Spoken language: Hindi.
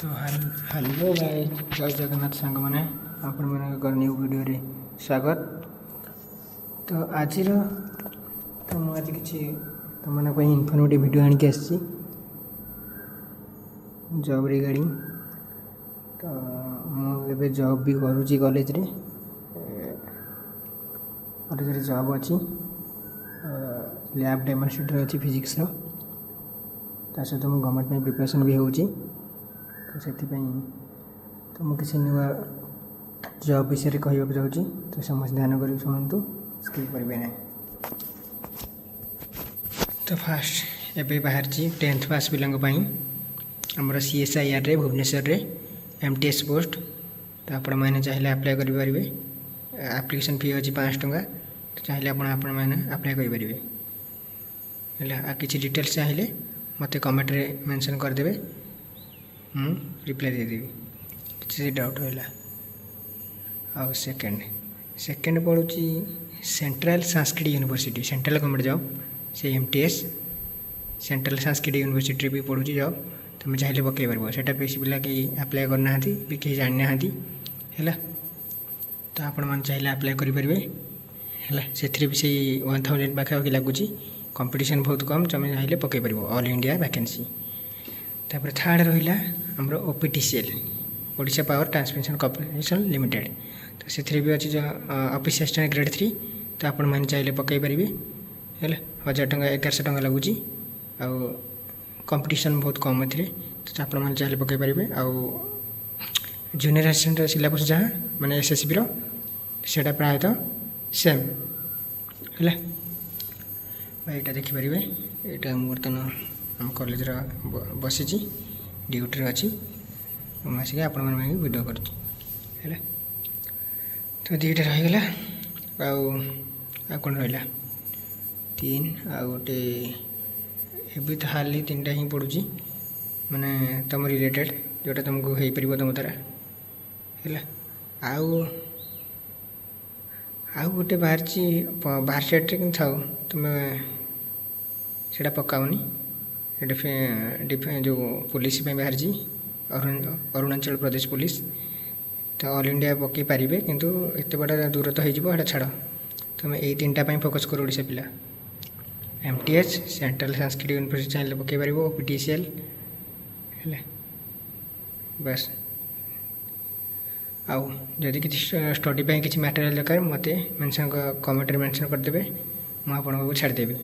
तो हेलो गाइस, जय जगन्नाथ सांग मैंने आपण मन न्यू वीडियो रे स्वागत। तो आज मुझे किसी तुम इनफर्मेटिव वीडियो आनिक आसी जॉब रिगार्डिंग। तो मुझे जॉब भी करुँची कॉलेज रे जॉब अच्छी लैब डेमोन्स्ट्रेटर अच्छी फिजिक्स सहित मुझे गवर्नमेंट में प्रिपरेशन भी होची। तो से तो मुझे किसी नुआ जॉब विषय कहवाक जाऊँगी, तो समस्त ध्यान कर शुणु, स्किप करेंगे ना। तो फास्ट एवं बाहर 10th पास पिलांपाई आमर CSIR रे भुवनेश्वर रे MTS पोस्ट। तो आपण मैंने चाहिए अप्लाई करेंगे। एप्लिकेशन फी अच्छी 500 टंका। तो चाहिए मैंने अप्लाई करेंगे। किसी डिटेल्स चाहिए मत कमेंट रे मेंशन करदे, रिप्लाई देदेवी किसी डाउट रहा। आउ सेकेंड पड़ू central Sanskrit university, central government job से MTS सेंट्रल संस्कृत यूनिवर्सिटी भी पढ़ू जॉब। तुम चाहिए पकई पार से बेसी पिला कहीं अप्लाई करना भी कहीं जानी ना है। तो आपण मैंने चाहिए अप्लाई करेंगे से भी से 1000 पाखापाखि लगुच। कंपटीशन बहुत कम, तुम चाहिए पकई पार ऑल इंडिया वैकेंसी। तापर थर्ड रहा आमर OPTCL Odisha power transmission corporation limited. तो से भी अच्छी ऑफिस असिस्टेंट ग्रेड 3। तो आपण मैंने चाहिए पकई पारे 1000 टंका 1100 टंका लगुच। कंपटीशन बहुत कम ए। तो आपण मैंने चाहिए पकई पारे। जूनियर असिस्टेंट सिलेबस जहाँ माने SSB रोटा प्रायतः सेम है। यहाँ देखिपारे यहाँ बर्तमान आम कॉलेज बसी ड्यूटी अच्छी आसिक आपण मैंने वीडियो कर। तो 2टा रहीगला कौन रहा 3 गोटे भी तो हाली 3टा ही पड़ूँ माने तुम रिलेटेड जोटा तुमको हो पार तुम द्वारा है। आउ गोटे बाहर स्टेट कि था तुम से पकाओनी जो पुलिस बाहर अरुणाचल प्रदेश पुलिस। तो ऑल इंडिया पकई पारे किंतु एत बड़ा दूर तो होटा छाड़। तुम यही 3टा फोकस कर ओडिशा पिला MTS सेंट्रल संस्कृत यूनिवर्सिटी चाहिए पकई पार OPTCL है बस। आउ जदि किसी स्टडी किसी मटेरियल दरकार मत मेंशन कमेंट मेंशन करदे, मुझे आपको छाड़देवी।